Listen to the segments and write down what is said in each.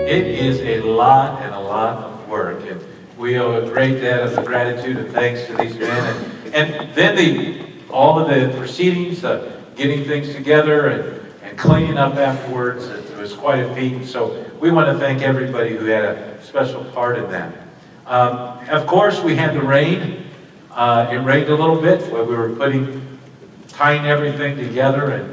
It is a lot and a lot of work, and we owe a great debt of gratitude and thanks to these men. And then all of the proceedings, getting things together and cleaning up afterwards, it was quite a feat. So we want to thank everybody who had a special part in that. Of course, we had the rain. It rained a little bit while we were tying everything together, and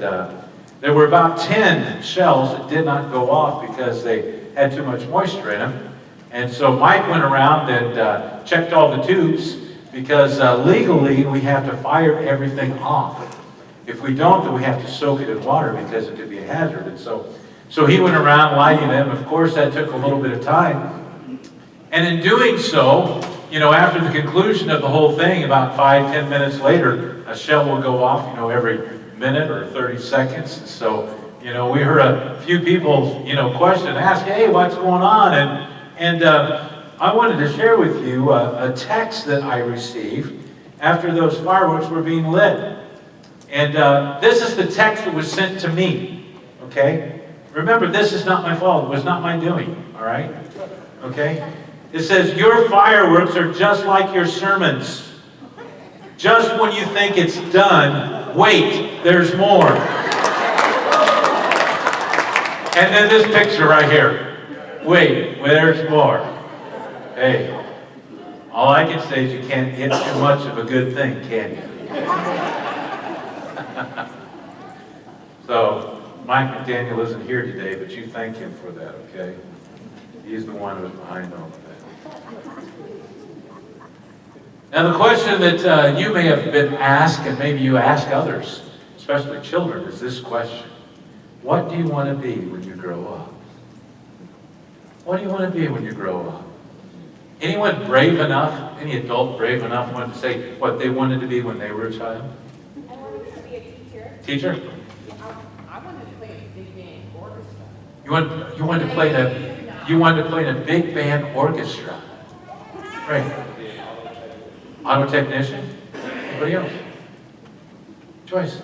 there were about 10 shells that did not go off because they had too much moisture in them. And so Mike went around and checked all the tubes, because legally we have to fire everything off. If we don't, then we have to soak it in water because it could be a hazard. And so he went around lighting them. Of course, that took a little bit of time. And in doing so, after the conclusion of the whole thing, about 5-10 minutes later, a shell will go off, every minute or 30 seconds. And so, we heard a few people, ask, hey, what's going on? And I wanted to share with you a text that I received after those fireworks were being lit. And this is the text that was sent to me, okay? Remember, this is not my fault. It was not my doing, all right? Okay? It says, your fireworks are just like your sermons. Just when you think it's done, wait, there's more. And then this picture right here. Wait, there's more. Hey, all I can say is you can't get too much of a good thing, can you? So, Mike McDaniel isn't here today, but you thank him for that, okay? He's the one who's behind all of that. Now, the question that you may have been asked, and maybe you ask others, especially children, is this question. What do you want to be when you grow up? What do you want to be when you grow up? Anyone brave enough, any adult brave enough, wanted to say what they wanted to be when they were a child? I wanted to be a teacher. Teacher? I wanted to play in a big band orchestra. You wanted to play in a big band orchestra. Right. Auto technician? Anybody else? Joyce?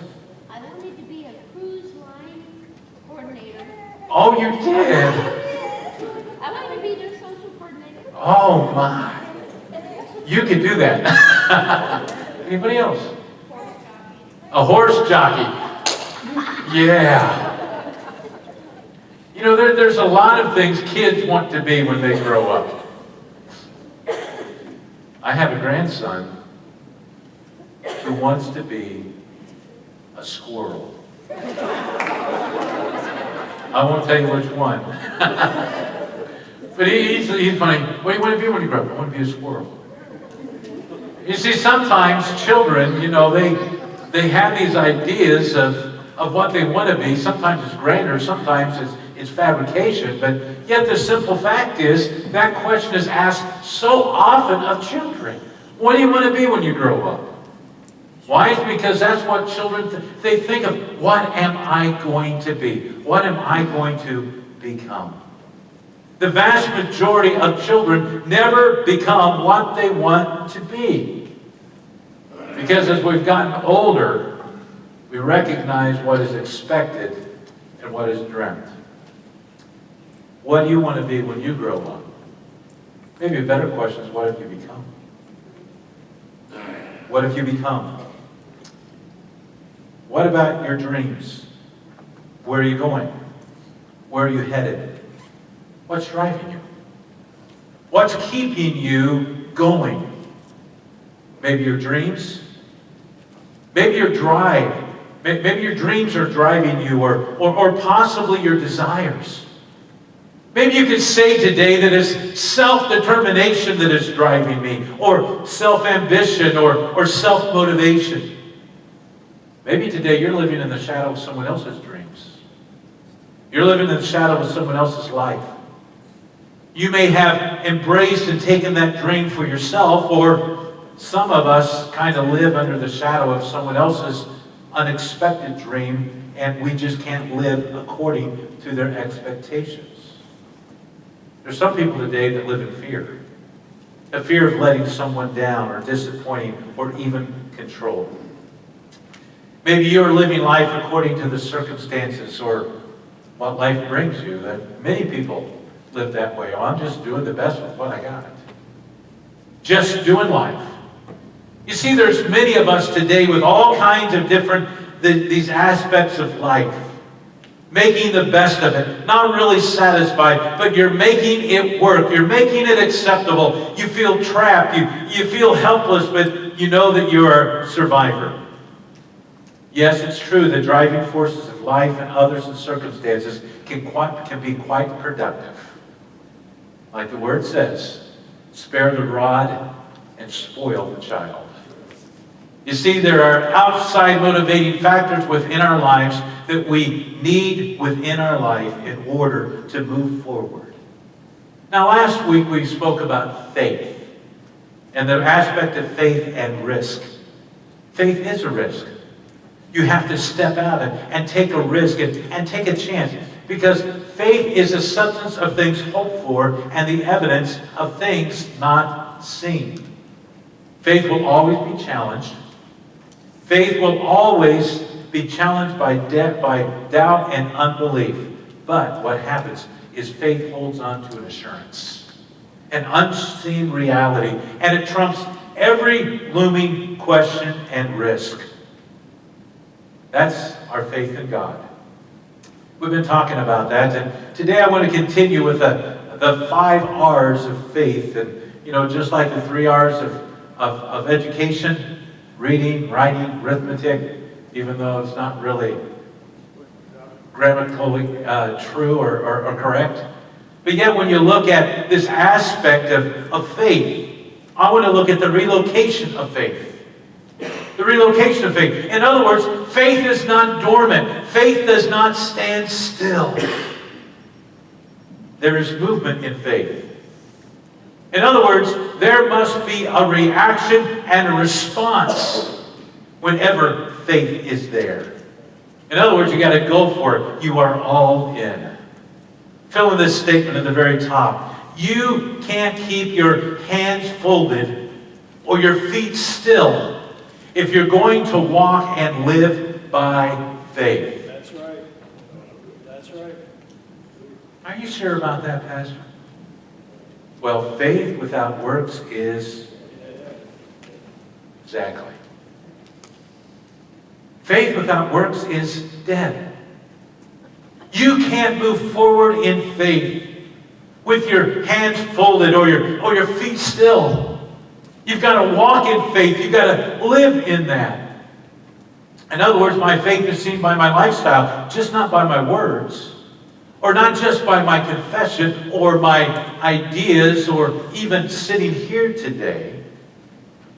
I wanted to be a cruise line coordinator. Oh, you did? I wanted to be their social coordinator. Oh, my. You could do that. Anybody else? A horse jockey. Yeah. There's a lot of things kids want to be when they grow up. I have a grandson who wants to be a squirrel. I won't tell you which one. But he's funny. What do you want to be when you grow up? I want to be a squirrel. You see, sometimes children, they have these ideas of what they want to be. Sometimes it's grander, sometimes it's fabrication, but yet the simple fact is that question is asked so often of children. What do you want to be when you grow up? Why? It's because that's what children, they think of, what am I going to be? What am I going to become? The vast majority of children never become what they want to be. Because as we've gotten older, we recognize what is expected and what is dreamt. What do you want to be when you grow up? Maybe a better question is, what have you become? What have you become? What about your dreams? Where are you going? Where are you headed? What's driving you? What's keeping you going? Maybe your dreams? Maybe your drive. Maybe your dreams are driving you, or possibly your desires. Maybe you could say today that it's self-determination that is driving me, or self-ambition, or self-motivation. Maybe today you're living in the shadow of someone else's dreams. You're living in the shadow of someone else's life. You may have embraced and taken that dream for yourself, or some of us kind of live under the shadow of someone else's unexpected dream, and we just can't live according to their expectations. There's some people today that live in fear. A fear of letting someone down, or disappointing, or even control. Maybe you're living life according to the circumstances or what life brings you. That many people live that way. Oh, I'm just doing the best with what I got. Just doing life. You see, there's many of us today with all kinds of different, these aspects of life. Making the best of it. Not really satisfied, but you're making it work. You're making it acceptable. You feel trapped. You feel helpless, but you know that you're a survivor. Yes, it's true, the driving forces of life and others and circumstances can be quite productive. Like the word says, spare the rod and spoil the child. You see, there are outside motivating factors within our lives that we need within our life in order to move forward. Now, last week we spoke about faith and the aspect of faith and risk. Faith is a risk. You have to step out and take a risk and take a chance, because faith is the substance of things hoped for and the evidence of things not seen. Faith will always be challenged. Faith will always be challenged by doubt and unbelief. But what happens is faith holds on to an assurance, an unseen reality, and it trumps every looming question and risk. That's our faith in God. We've been talking about that, and today I want to continue with the 5 R's of faith, and just like the 3 R's of education, reading, writing, arithmetic, even though it's not really grammatically true or correct. But yet when you look at this aspect of faith, I want to look at the relocation of faith. The relocation of faith. In other words, faith is not dormant. Faith does not stand still. There is movement in faith. In other words, there must be a reaction and a response whenever faith is there. In other words, you got to go for it. You are all in. Fill in this statement at the very top. You can't keep your hands folded or your feet still if you're going to walk and live by faith. That's right. That's right. Are you sure about that, Pastor? Well, faith without works is exactly. Faith without works is dead. You can't move forward in faith with your hands folded or your feet still. You've got to walk in faith. You've got to live in that. In other words, my faith is seen by my lifestyle, just not by my words, or not just by my confession or my ideas or even sitting here today.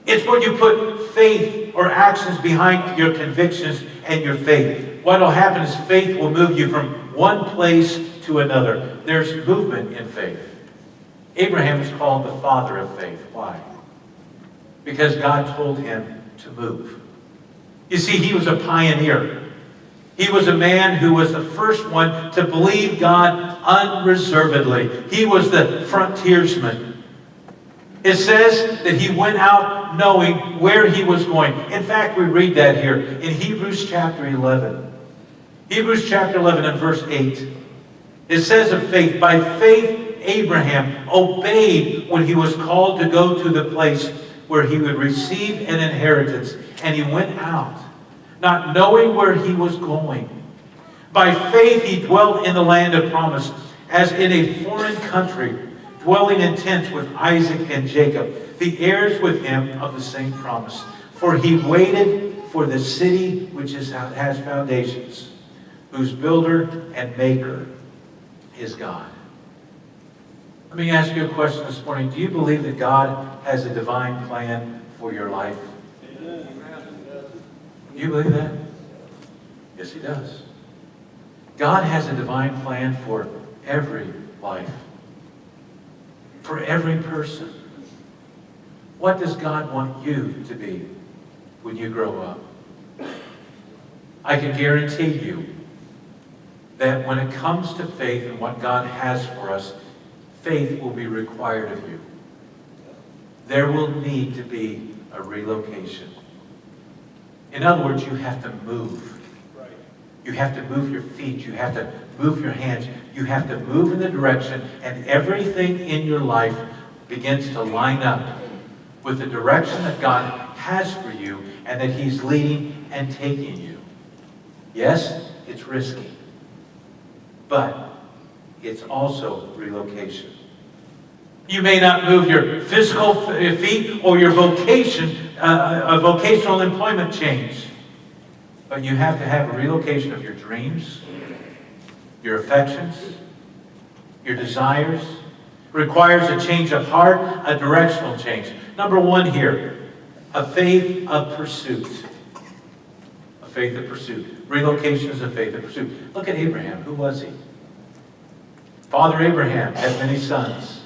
It's when you put faith or actions behind your convictions and your faith. What will happen is faith will move you from one place to another. There's movement in faith. Abraham is called the father of faith. Why? Because God told him to move. You see, he was a pioneer. He was a man who was the first one to believe God unreservedly. He was the frontiersman. It says that he went out knowing where he was going. In fact, we read that here in Hebrews chapter 11. Hebrews chapter 11 and verse 8. It says of faith, by faith Abraham obeyed when he was called to go to the place where he would receive an inheritance. And he went out, not knowing where he was going. By faith he dwelt in the land of promise, as in a foreign country, dwelling in tents with Isaac and Jacob, the heirs with him of the same promise. For he waited for the city which has foundations, whose builder and maker is God. Let me ask you a question this morning. Do you believe that God has a divine plan for your life? Do you believe that? Yes, he does. God has a divine plan for every life. For every person. What does God want you to be when you grow up? I can guarantee you that when it comes to faith and what God has for us, faith will be required of you. There will need to be a relocation. In other words, you have to move. Right. You have to move your feet. You have to move your hands. You have to move in the direction, and everything in your life begins to line up with the direction that God has for you and that He's leading and taking you. Yes, it's risky, but it's also relocation. You may not move your physical feet or your a vocational employment change, but you have to have a relocation of your dreams, your affections, your desires. It requires a change of heart, a directional change. Number one here, a faith of pursuit. A faith of pursuit. Relocation is a faith of pursuit. Look at Abraham. Who was he? Father Abraham had many sons.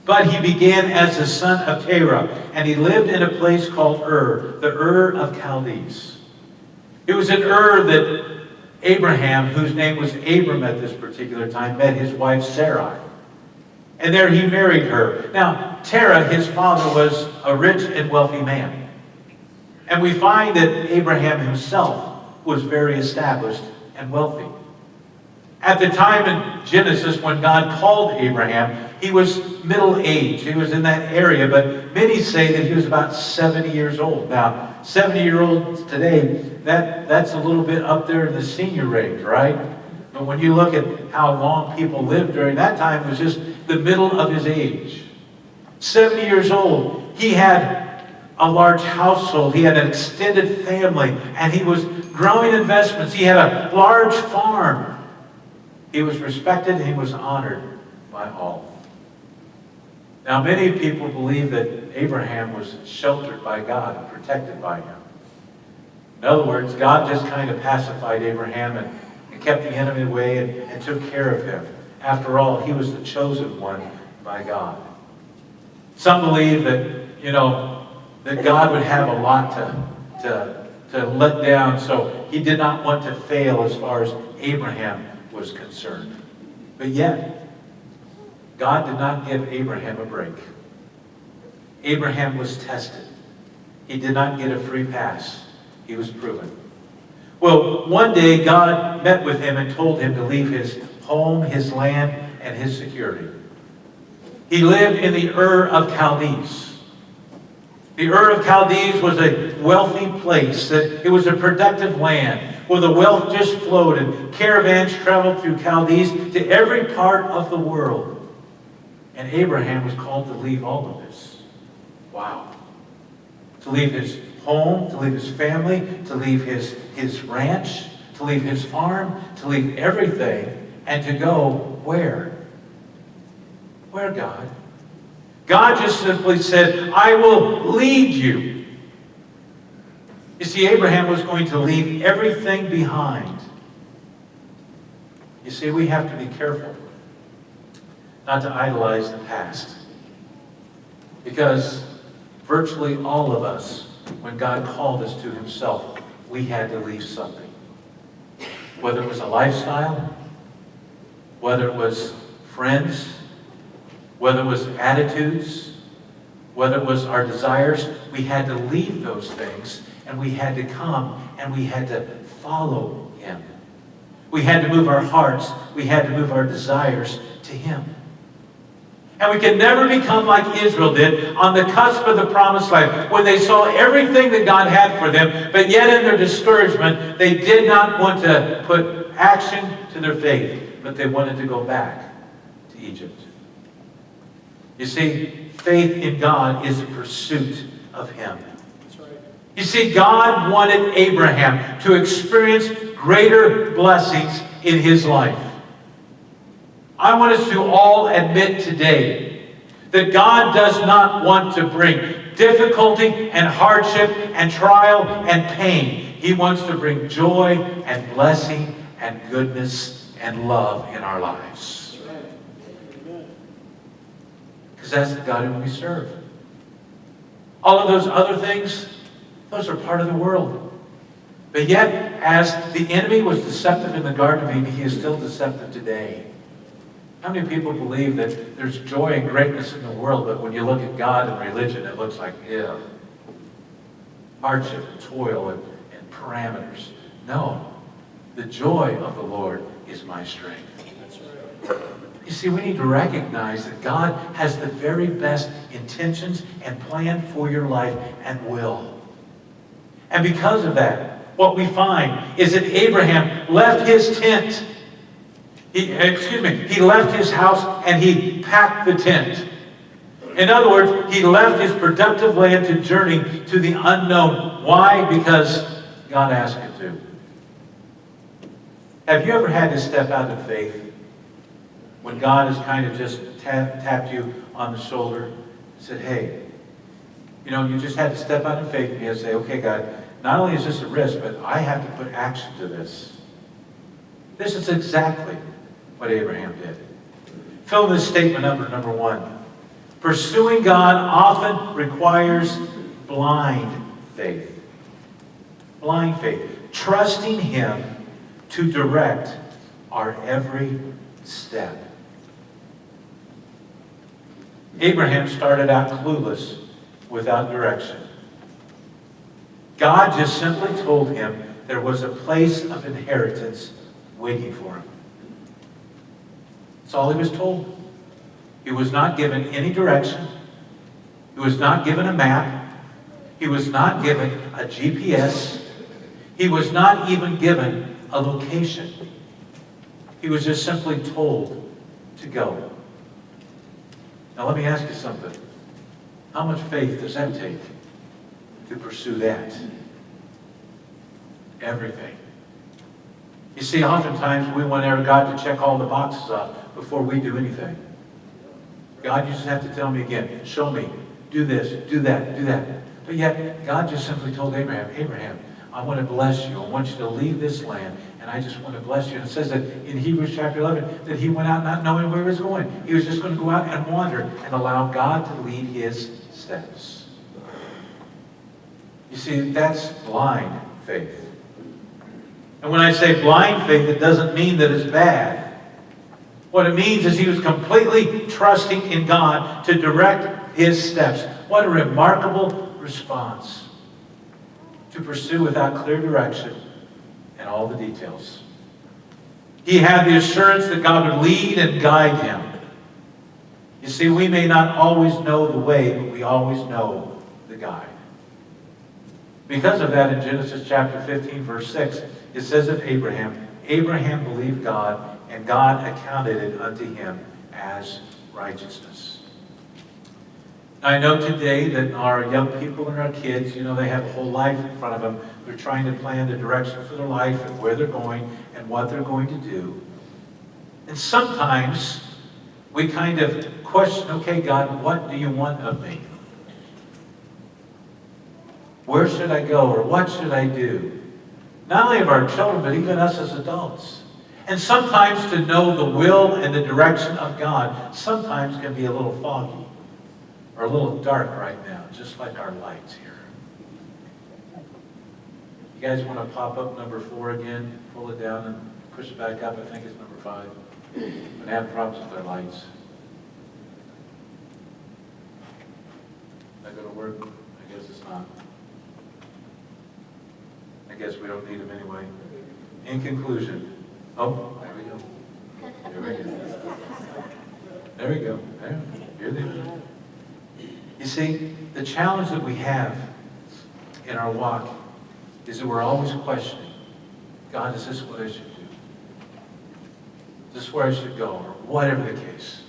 But he began as the son of Terah, and he lived in a place called Ur, the Ur of Chaldees. It was in Ur that Abraham, whose name was Abram at this particular time, met his wife Sarai. And there he married her. Now, Terah, his father, was a rich and wealthy man. And we find that Abraham himself was very established and wealthy. At the time in Genesis when God called Abraham, he was middle-aged. He was in that area, but many say that he was about 70 years old. Now, 70-year-olds today, that's a little bit up there in the senior range, right? But when you look at how long people lived during that time, it was just the middle of his age. 70 years old, he had a large household. He had an extended family, and he was growing investments. He had a large farm. He was respected and he was honored by all. Now, many people believe that Abraham was sheltered by God and protected by him. In other words, God just kind of pacified Abraham and kept the enemy away and took care of him. After all, he was the chosen one by God. Some believe that, that God would have a lot to let down, so he did not want to fail as far as Abraham was concerned. But yet, God did not give Abraham a break. Abraham was tested. He did not get a free pass. He was proven. Well, one day God met with him and told him to leave his home, his land, and his security. He lived in the Ur of Chaldees. The Ur of Chaldees was a wealthy place. It was a productive land where the wealth just flowed, and caravans traveled through Chaldees to every part of the world. And Abraham was called to leave all of this. Wow. To leave his home, to leave his family, to leave his ranch, to leave his farm, to leave everything, and to go where? Where, God? God just simply said, I will lead you. You see, Abraham was going to leave everything behind. You see, we have to be careful not to idolize the past. Because virtually all of us, when God called us to Himself, we had to leave something. Whether it was a lifestyle, whether it was friends, whether it was attitudes, whether it was our desires, we had to leave those things, and we had to come and we had to follow Him. We had to move our hearts, we had to move our desires to Him. And we can never become like Israel did on the cusp of the promised land, when they saw everything that God had for them, but yet in their discouragement, they did not want to put action to their faith, but they wanted to go back to Egypt. You see, faith in God is a pursuit of Him. That's right. You see, God wanted Abraham to experience greater blessings in his life. I want us to all admit today that God does not want to bring difficulty and hardship and trial and pain. He wants to bring joy and blessing and goodness and love in our lives. That's right. Amen. Because that's the God whom we serve. All of those other things, those are part of the world. But yet, as the enemy was deceptive in the Garden of Eden, he is still deceptive today. How many people believe that there's joy and greatness in the world, but when you look at God and religion, it looks like, hardship and toil and parameters? No. The joy of the Lord is my strength. That's right. You see, we need to recognize that God has the very best intentions and plan for your life and will. And because of that, what we find is that Abraham left his tent. He left his house and he packed the tent. In other words, he left his productive land to journey to the unknown. Why? Because God asked him to. Have you ever had to step out in faith when God has kind of just tapped you on the shoulder and said, hey, you just had to step out in faith and you had to say, okay, God, not only is this a risk, but I have to put action to this. This is exactly what Abraham did. Fill this statement number 1. Pursuing God often requires blind faith. Blind faith. Trusting Him to direct our every step. Abraham started out clueless, without direction. God just simply told him there was a place of inheritance waiting for him. That's all he was told. He was not given any direction. He was not given a map. He was not given a GPS. He was not even given a location. He was just simply told to go. Now let me ask you something. How much faith does that take to pursue that? Everything. You see, oftentimes we want our God to check all the boxes off before we do anything. God, you just have to tell me again, show me, do this, do that, do that. But yet, God just simply told Abraham, I want to bless you. I want you to leave this land, and I just want to bless you. And it says that in Hebrews chapter 11, that he went out not knowing where he was going. He was just going to go out and wander and allow God to lead his steps. You see, that's blind faith. And when I say blind faith, it doesn't mean that it's bad. What it means is he was completely trusting in God to direct his steps. What a remarkable response to pursue without clear direction and all the details. He had the assurance that God would lead and guide him. You see, we may not always know the way, but we always know the guide. Because of that, in Genesis chapter 15, verse 6, it says of Abraham, Abraham believed God, and God accounted it unto him as righteousness. Now, I know today that our young people and our kids, they have a whole life in front of them. They're trying to plan the direction for their life and where they're going and what they're going to do. And sometimes we kind of question, okay, God, what do you want of me? Where should I go, or what should I do? Not only of our children, but even us as adults. And sometimes to know the will and the direction of God sometimes can be a little foggy or a little dark right now, just like our lights here. You guys want to pop up number 4 again? Pull it down and push it back up. I think it's number 5. But have problems with our lights. Is that going to work? I guess it's not. I guess we don't need them anyway. In conclusion, there we go. There we go. There we go. There. Here they are. You see, the challenge that we have in our walk is that we're always questioning, God, is this what I should do? Is this where I should go? Or whatever the case.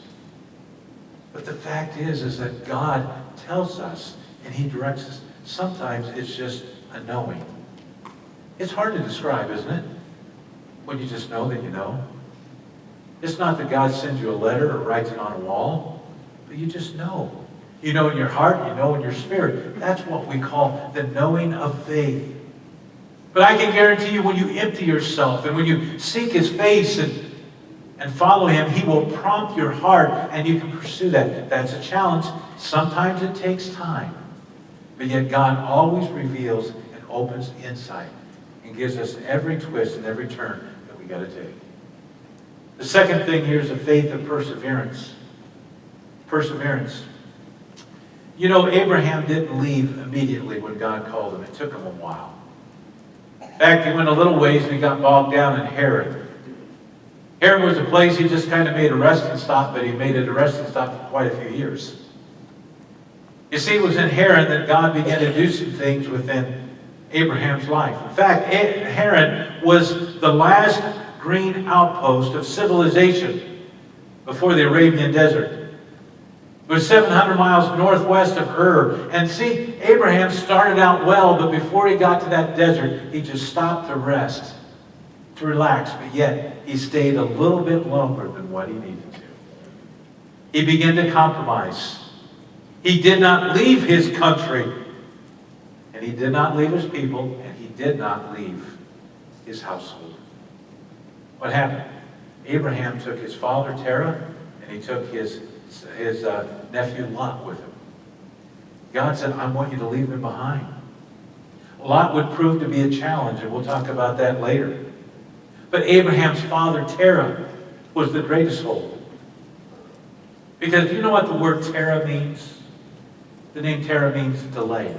But the fact is that God tells us and He directs us. Sometimes it's just a knowing. It's hard to describe, isn't it? When you just know that you know. It's not that God sends you a letter or writes it on a wall, but you just know. You know in your heart, you know in your spirit. That's what we call the knowing of faith. But I can guarantee you, when you empty yourself and when you seek His face and follow Him, He will prompt your heart and you can pursue that. That's a challenge. Sometimes it takes time. But yet God always reveals and opens insight and gives us every twist and every turn that we got to take. The second thing here is the faith of perseverance. Perseverance. You know, Abraham didn't leave immediately when God called him. It took him a while. In fact, he went a little ways and he got bogged down in Haran. Haran was a place he just kind of made a resting stop, but he made it a resting stop for quite a few years. You see, it was in Haran that God began to do some things within Abraham's life. In fact, Haran was the last green outpost of civilization before the Arabian Desert. It was 700 miles northwest of Ur. And see, Abraham started out well, but before he got to that desert, he just stopped to rest, to relax. But yet, he stayed a little bit longer than what he needed to. He began to compromise. He did not leave his country, and he did not leave his people, and he did not leave his household. What happened? Abraham took his father Terah, and he took his nephew Lot with him. God said, I want you to leave them behind. Lot would prove to be a challenge, and we'll talk about that later. But Abraham's father Terah was the greatest hope. Because do you know what the word Terah means? The name Terah means delay.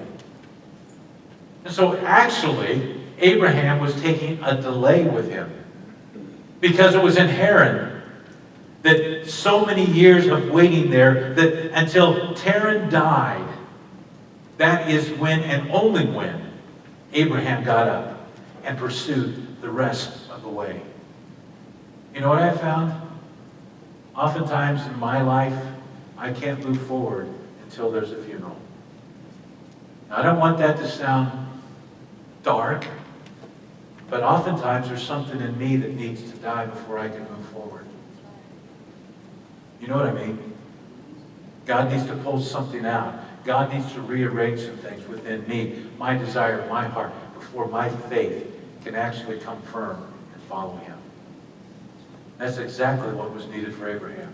And so actually, Abraham was taking a delay with him. Because it was in Haran that so many years of waiting there, that until Terah died, that is when and only when Abraham got up and pursued the rest of the way. You know what I found? Oftentimes in my life, I can't move forward until there's a funeral. Now, I don't want that to sound dark, but oftentimes there's something in me that needs to die before I can move forward. You know what I mean? God needs to pull something out. God needs to rearrange some things within me, my desire, my heart, before my faith can actually come firm and follow Him. That's exactly what was needed for Abraham.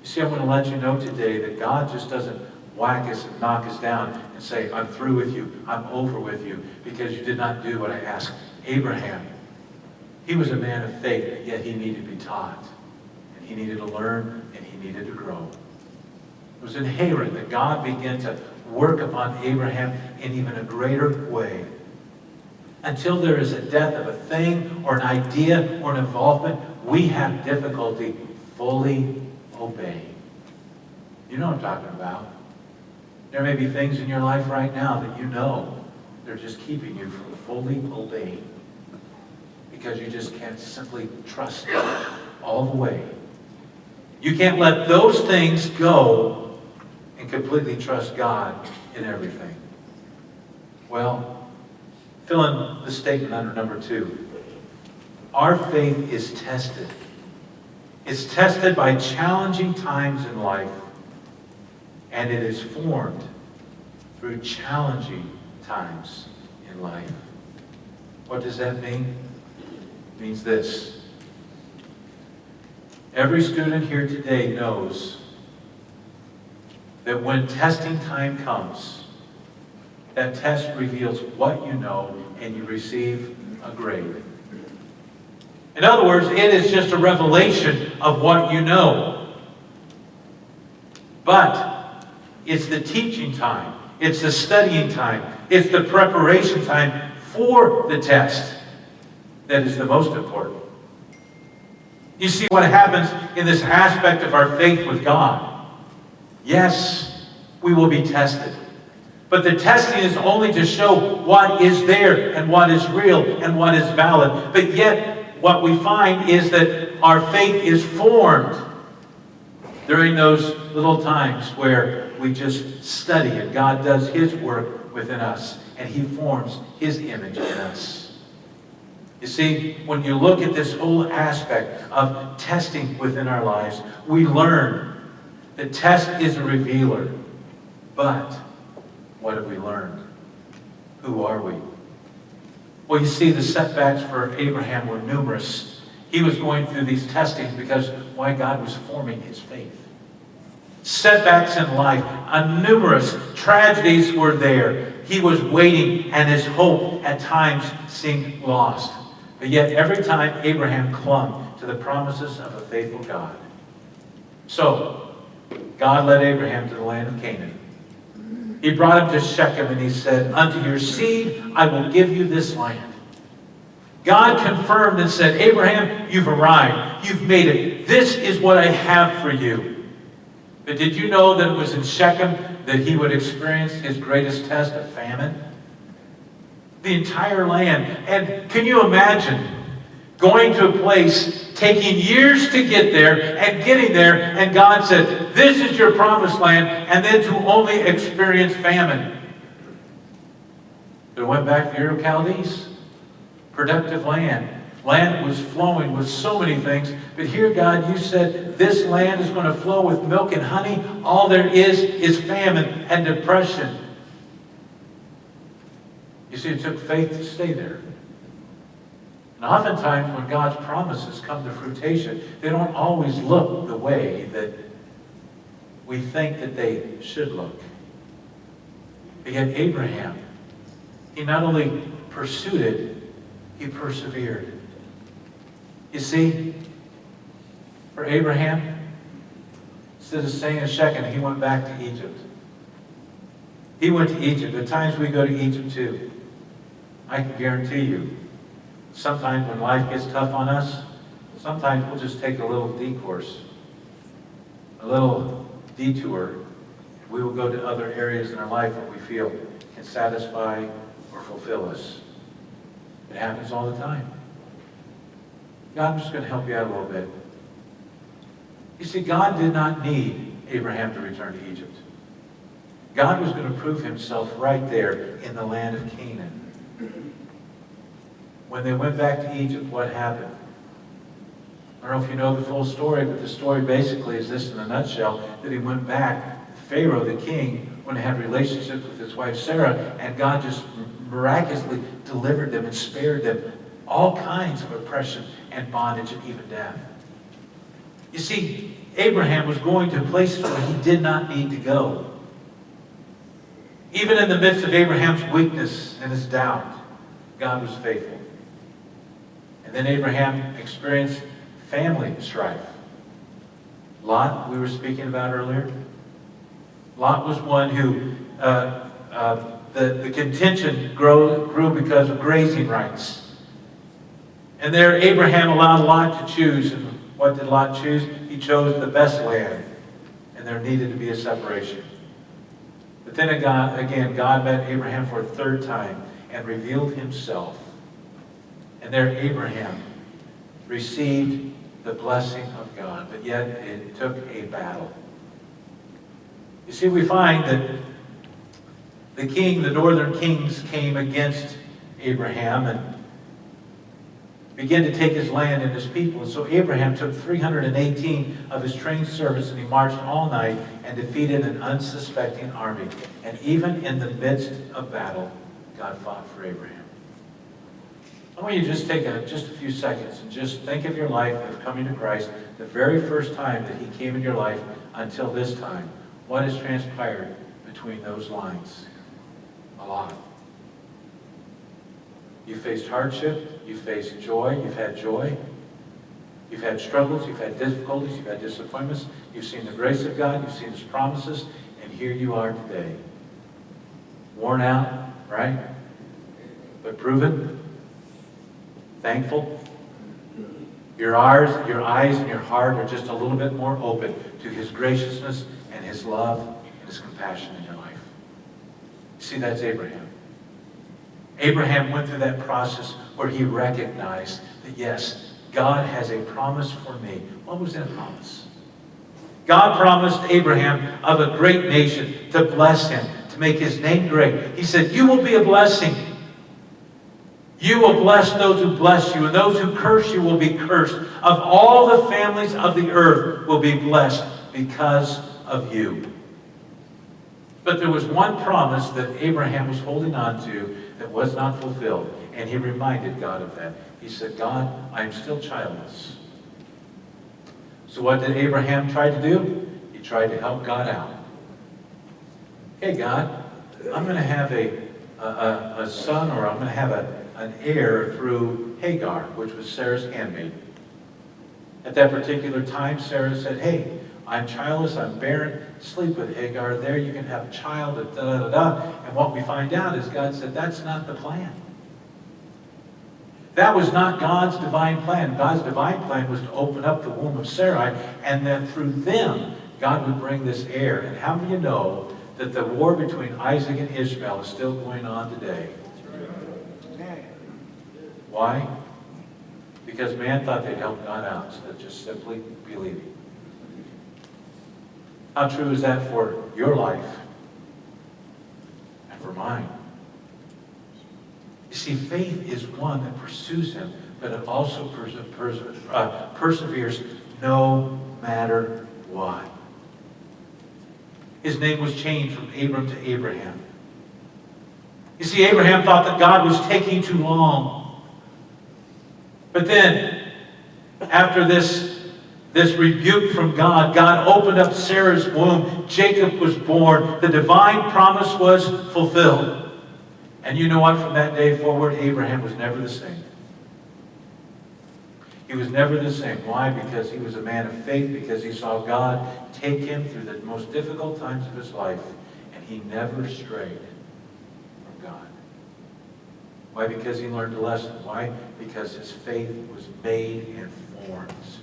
You see, I want to let you know today that God just doesn't whack us and knock us down and say, I'm through with you, I'm over with you, because you did not do what I asked. Abraham, he was a man of faith, yet he needed to be taught. And he needed to learn, and he needed to grow. It was in Haran that God began to work upon Abraham in even a greater way. Until there is a death of a thing or an idea or an involvement, we have difficulty fully obeying. You know what I'm talking about. There may be things in your life right now that you know they're just keeping you from fully obeying, because you just can't simply trust it all the way. You can't let those things go and completely trust God in everything. Well, fill in the statement under number 2. Our faith is tested. It's tested by challenging times in life, and it is formed through challenging times in life. What does that mean? It means this. Every student here today knows that when testing time comes, that test reveals what you know, and you receive a grade. In other words, it is just a revelation of what you know. But it's the teaching time. It's the studying time. It's the preparation time for the test that is the most important. You see what happens in this aspect of our faith with God. Yes, we will be tested. But the testing is only to show what is there and what is real and what is valid. But yet, what we find is that our faith is formed during those little times where we just study and God does His work within us and He forms His image in us. You see, when you look at this whole aspect of testing within our lives, we learn that test is a revealer. But what have we learned? Who are we? Well, you see, the setbacks for Abraham were numerous. He was going through these testings because why God was forming his faith. Setbacks in life, numerous tragedies were there. He was waiting, and his hope at times seemed lost. But yet, every time Abraham clung to the promises of a faithful God. So, God led Abraham to the land of Canaan. He brought him to Shechem and he said, unto your seed I will give you this land. God confirmed and said, Abraham, you've arrived. You've made it. This is what I have for you. But did you know that it was in Shechem that he would experience his greatest test of famine? The entire land. And can you imagine going to a place, taking years to get there, and getting there, and God said, this is your promised land, and then to only experience famine. But it went back to the Ur of Chaldees. Productive land. Land that was flowing with so many things. But here, God, you said, this land is going to flow with milk and honey. All there is famine and depression. You see, it took faith to stay there. And oftentimes when God's promises come to fruition, they don't always look the way that we think that they should look. But yet Abraham, he not only pursued it, he persevered. You see, for Abraham, instead of staying in Shechem, he went back to Egypt. He went to Egypt. At times we go to Egypt too. I can guarantee you, sometimes when life gets tough on us, sometimes we'll just take a little decourse, a little detour. We will go to other areas in our life that we feel can satisfy or fulfill us. It happens all the time. God, I'm just going to help you out a little bit. You see, God did not need Abraham to return to Egypt. God was going to prove himself right there in the land of Canaan. When they went back to Egypt, what happened? I don't know if you know the full story, but the story basically is this in a nutshell, that he went back. Pharaoh, the king, went to have relationships with his wife Sarah, and God just miraculously delivered them and spared them all kinds of oppression and bondage and even death. You see, Abraham was going to places where he did not need to go. Even in the midst of Abraham's weakness and his doubt, God was faithful. And then Abraham experienced family strife. Lot, we were speaking about earlier. Lot was one who the contention grew because of grazing rights. And there Abraham allowed Lot to choose. And what did Lot choose? He chose the best land. And there needed to be a separation. But then again, God met Abraham for a third time and revealed himself. And there Abraham received the blessing of God. But yet it took a battle. You see, we find that the northern kings came against Abraham and began to take his land and his people. And so Abraham took 318 of his trained servants and he marched all night and defeated an unsuspecting army. And even in the midst of battle, God fought for Abraham. I want you to just take just a few seconds and just think of your life of coming to Christ, the very first time that he came in your life until this time. What has transpired between those lines? A lot. You've faced hardship, you've faced joy, you've had joy. You've had struggles, you've had difficulties, you've had disappointments. You've seen the grace of God, you've seen his promises, and here you are today. Worn out, right? But proven. Thankful. Your eyes and your heart are just a little bit more open to his graciousness and his love and his compassion in your life. You see, that's Abraham. Abraham went through that process where he recognized that, yes, God has a promise for me. What was that promise? God promised Abraham of a great nation to bless him, to make his name great. He said, you will be a blessing. You will bless those who bless you, and those who curse you will be cursed. Of all the families of the earth will be blessed because of you. But there was one promise that Abraham was holding on to that was not fulfilled, and he reminded God of that. He said, God, I am still childless. So what did Abraham try to do? He tried to help God out. Hey, God, I'm going to have a son, or I'm going to have an heir through Hagar, which was Sarah's handmaid. At that particular time, Sarah said, hey, I'm childless, I'm barren, sleep with Hagar, there you can have a child, and da-da-da-da. And what we find out is God said, that's not the plan. That was not God's divine plan. God's divine plan was to open up the womb of Sarai, and that through them, God would bring this heir. And how do you know that the war between Isaac and Ishmael is still going on today? Why? Because man thought they'd help God out instead of just simply believing. How true is that for your life and for mine? You see, faith is one that pursues him, but it also perseveres no matter what. His name was changed from Abram to Abraham. You see, Abraham thought that God was taking too long. But then, after this rebuke from God, God opened up Sarah's womb. Jacob was born. The divine promise was fulfilled. And you know what? From that day forward, Abraham was never the same. He was never the same. Why? Because he was a man of faith, because he saw God take him through the most difficult times of his life, and he never strayed from God. Why? Because he learned a lesson. Why? Because his faith was made in thorns.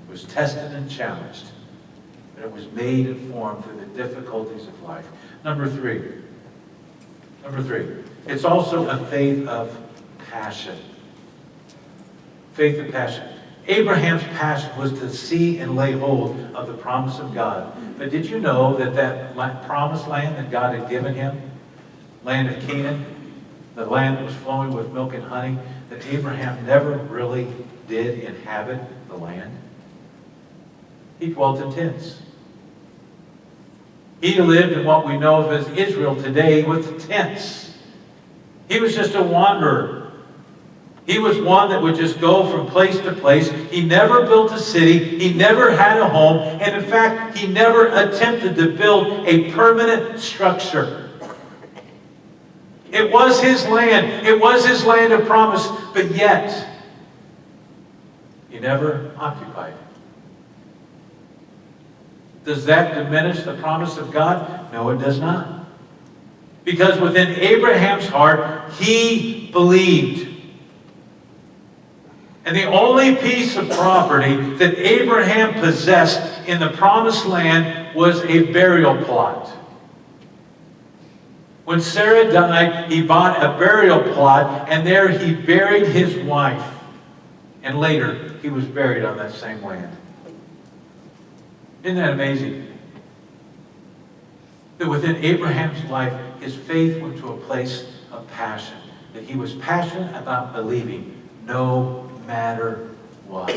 It was tested and challenged, but it was made and formed through the difficulties of life. Number three, it's also a faith of passion. Faith and passion. Abraham's passion was to see and lay hold of the promise of God. But did you know that that promised land that God had given him, land of Canaan, the land that was flowing with milk and honey, that Abraham never really did inhabit the land? He dwelt in tents. He lived in what we know of as Israel today with tents. He was just a wanderer. He was one that would just go from place to place. He never built a city. He never had a home. And in fact, he never attempted to build a permanent structure. It was his land. It was his land of promise. But yet, he never occupied it. Does that diminish the promise of God? No, it does not. Because within Abraham's heart, he believed. And the only piece of property that Abraham possessed in the promised land was a burial plot. When Sarah died, he bought a burial plot, and there he buried his wife. And later, he was buried on that same land. Isn't that amazing? That within Abraham's life, his faith went to a place of passion. That he was passionate about believing no matter what.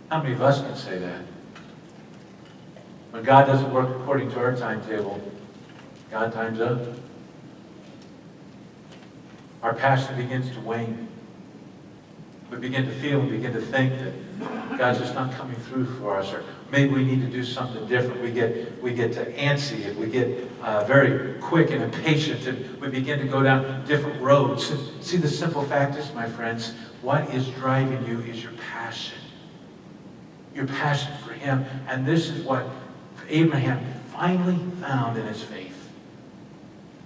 How many of us can say that? When God doesn't work according to our timetable, God times up. Our passion begins to wane. We begin to feel and begin to think that God's just not coming through for us, or maybe we need to do something different. We get to antsy, and we get very quick and impatient, and we begin to go down different roads. And see, the simple fact is, my friends, what is driving you is your passion. Your passion for Him. And this is what Abraham finally found in his faith.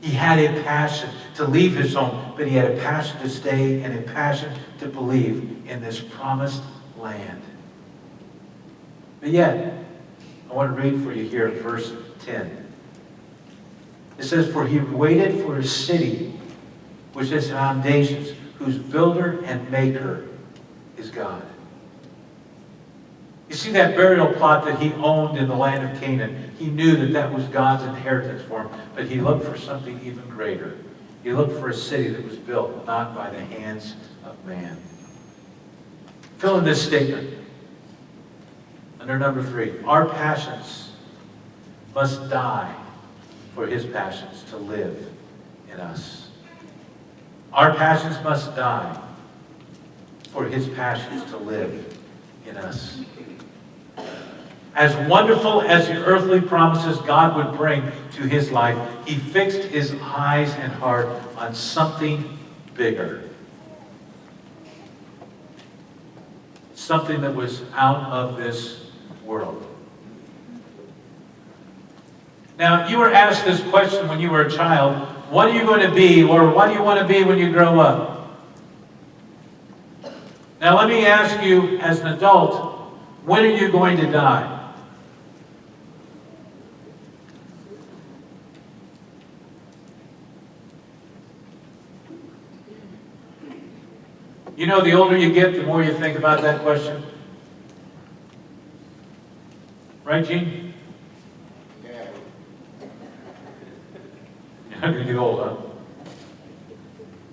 He had a passion to leave his home, but he had a passion to stay and a passion to believe in this promised land. But yet, I want to read for you here in verse 10. It says, "For he waited for a city which has foundations, whose builder and maker is God." You see that burial plot that he owned in the land of Canaan? He knew that that was God's inheritance for him, but he looked for something even greater. He looked for a city that was built not by the hands of man. Fill in this statement under number 3. Our passions must die for His passions to live in us. Our passions must die for His passions to live in us. As wonderful as the earthly promises God would bring to his life, he fixed his eyes and heart on something bigger. something that was out of this world. Now, you were asked this question when you were a child, what are you going to be, or what do you want to be when you grow up? Now, let me ask you, as an adult, when are you going to die? You know, the older you get, the more you think about that question. Right, Gene? Yeah. You're not going to get old, huh?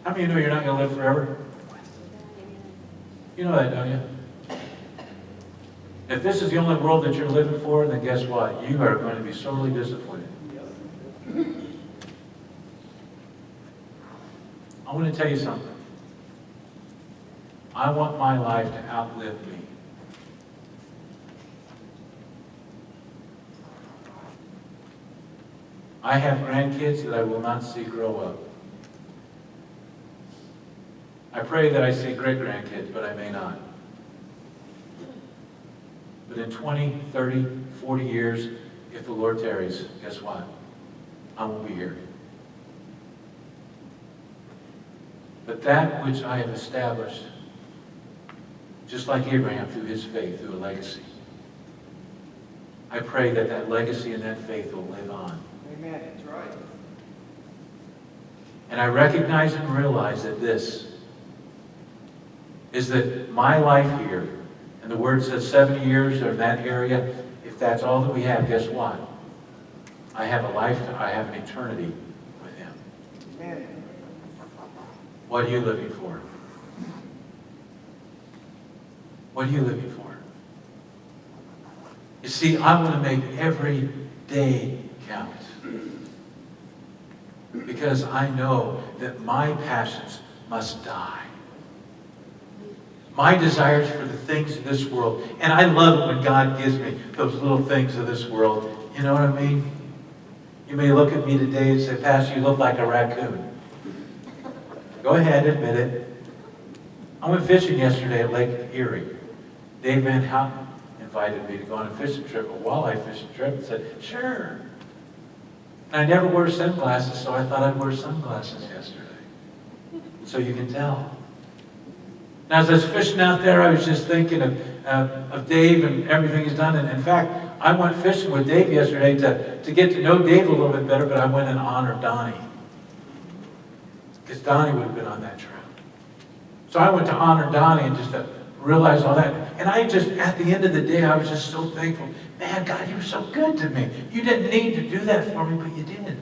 How many of you know you're not going to live forever? You know that, don't you? If this is the only world that you're living for, then guess what? You are going to be sorely disappointed. I want to tell you something. I want my life to outlive me. I have grandkids that I will not see grow up. I pray that I see great-grandkids, but I may not. But in 20, 30, 40 years, if the Lord tarries, guess what? I won't be here. But that which I have established, just like Abraham through his faith, through a legacy, I pray that that legacy and that faith will live on. Amen. That's right. And I recognize and realize that this is that my life here, and the word says 70 years or in that area, if that's all that we have, guess what? I have a life, I have an eternity with Him. Amen. What are you living for? What are you living for? You see, I want to make every day count. Because I know that my passions must die. My desires for the things of this world. And I love it when God gives me those little things of this world. You know what I mean? You may look at me today and say, Pastor, you look like a raccoon. Go ahead, admit it. I went fishing yesterday at Lake Erie. Dave Van Houten invited me to go on a fishing trip, a walleye fishing trip, and said, sure. And I never wear sunglasses, so I thought I'd wear sunglasses yesterday. So you can tell. Now, as I was fishing out there, I was just thinking of Dave and everything he's done. And in fact, I went fishing with Dave yesterday to get to know Dave a little bit better, but I went in honor of Donnie. Because Donnie would have been on that trip. So I went to honor Donnie and just to realize all that. And I just, at the end of the day, I was just so thankful. Man, God, you were so good to me. You didn't need to do that for me, but you did.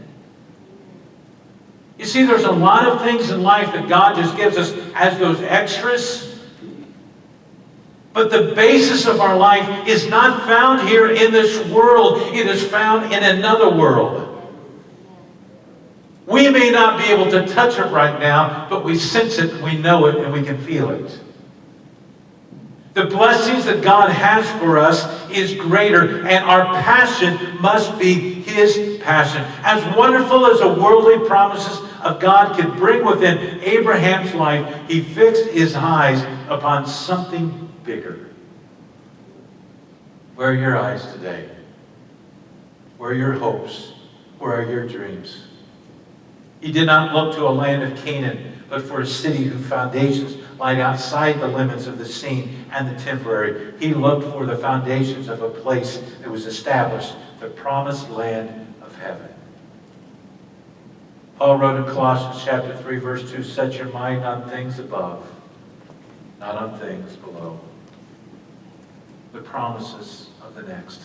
You see, there's a lot of things in life that God just gives us as those extras. But the basis of our life is not found here in this world. It is found in another world. We may not be able to touch it right now, but we sense it, we know it, and we can feel it. The blessings that God has for us is greater, and our passion must be His passion. As wonderful as the worldly promises of God could bring within Abraham's life, he fixed his eyes upon something bigger. Where are your eyes today? Where are your hopes? Where are your dreams? He did not look to a land of Canaan, but for a city whose foundations lied outside the limits of the seen and the temporary. He looked for the foundations of a place that was established, the promised land of heaven. Paul wrote in Colossians chapter 3, verse 2, set your mind on things above, not on things below. The promises of the next.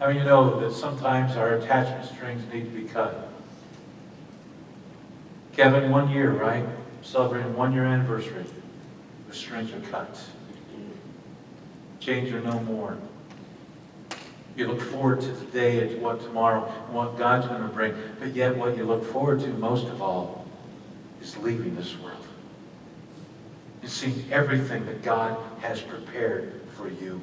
How many of you know that sometimes our attachment strings need to be cut? Kevin, 1 year, right? Celebrating 1 year anniversary. The strings are cut. Change or no more. You look forward to the day, it's what tomorrow, what God's going to bring. But yet what you look forward to most of all is leaving this world. And seeing everything that God has prepared for you.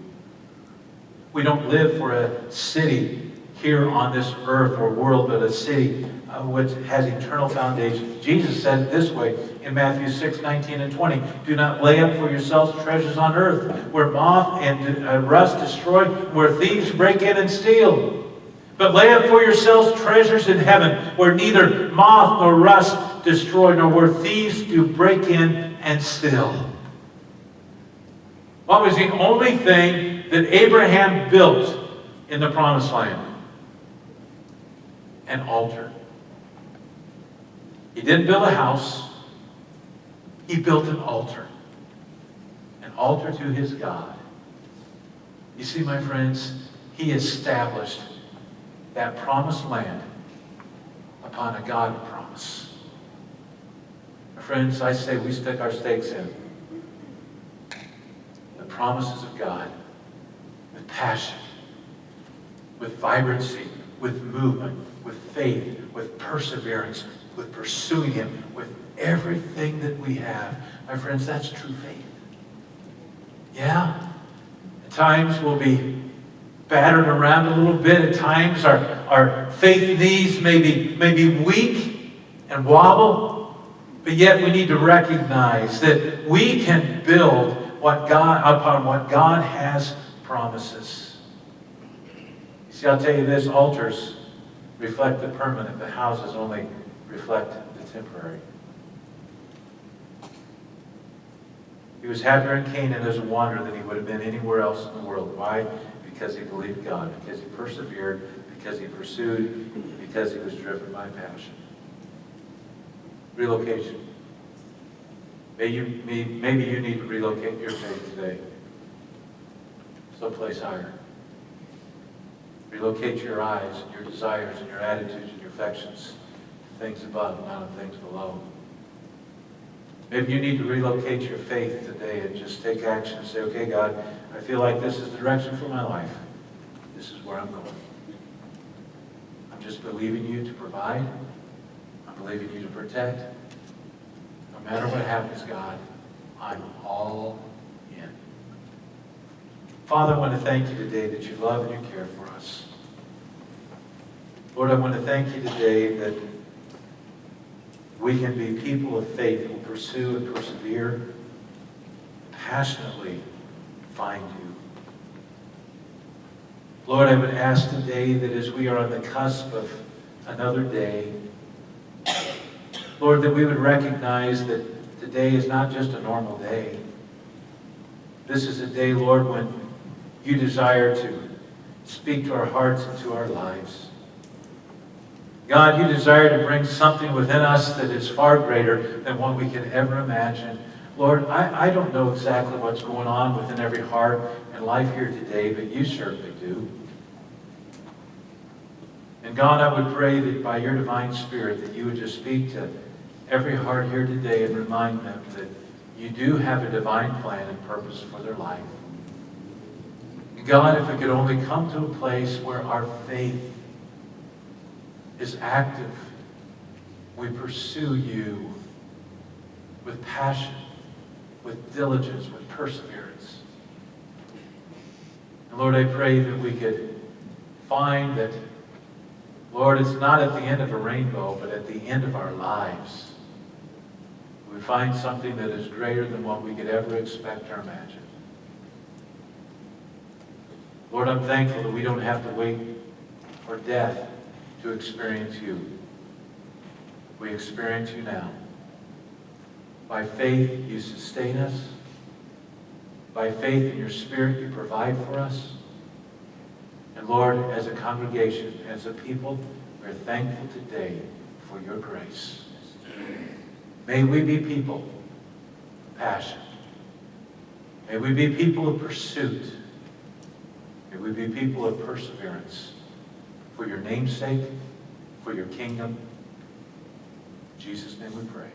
We don't live for a city here on this earth or world, but a city which has eternal foundations. Jesus said it this way in Matthew 6:19 and 20. Do not lay up for yourselves treasures on earth, where moth and rust destroy, where thieves break in and steal. But lay up for yourselves treasures in heaven, where neither moth nor rust destroy, nor where thieves do break in and steal. What was the only thing that Abraham built in the promised land? An altar. He didn't build a house. He built an altar. An altar to his God. You see, my friends, he established that promised land upon a God promise. My friends, I say we stick our stakes in the promises of God with passion, with vibrancy, with movement, with faith, with perseverance, with pursuing Him, with everything that we have. My friends, that's true faith. Yeah, at times we'll be battered around a little bit. At times our faith knees may be weak and wobble, but yet we need to recognize that we can build upon what God has promises. See, I'll tell you this, altars reflect the permanent, but houses only reflect the temporary. He was happier in Canaan as a wanderer than he would have been anywhere else in the world. Why? Because he believed God, because he persevered, because he pursued, because he was driven by passion. Relocation. Maybe you need to relocate your faith today. Someplace higher. Relocate your eyes and your desires and your attitudes and your affections to things above, not on things below. Maybe you need to relocate your faith today and just take action and say, okay, God, I feel like this is the direction for my life. This is where I'm going. I'm just believing you to provide. I'm believing you to protect. No matter what happens, God, I'm all in. Father, I want to thank you today that you love and you care for us. Lord, I want to thank you today that we can be people of faith who pursue and persevere, passionately find you. Lord, I would ask today that as we are on the cusp of another day, Lord, that we would recognize that today is not just a normal day. This is a day, Lord, when you desire to speak to our hearts and to our lives. God, you desire to bring something within us that is far greater than what we can ever imagine. Lord, I don't know exactly what's going on within every heart and life here today, but you certainly do. And God, I would pray that by your divine Spirit that you would just speak to every heart here today and remind them that you do have a divine plan and purpose for their life. And God, if it could only come to a place where our faith is active, we pursue you with passion, with diligence, with perseverance. And Lord, I pray that we could find that, Lord, it's not at the end of a rainbow, but at the end of our lives. We find something that is greater than what we could ever expect or imagine. Lord, I'm thankful that we don't have to wait for death to experience you. We experience you now. By faith, you sustain us. By faith in your Spirit, you provide for us. And Lord, as a congregation, as a people, we're thankful today for your grace. May we be people of passion. May we be people of pursuit. May we be people of perseverance. For your name's sake, for your kingdom. In Jesus' name we pray.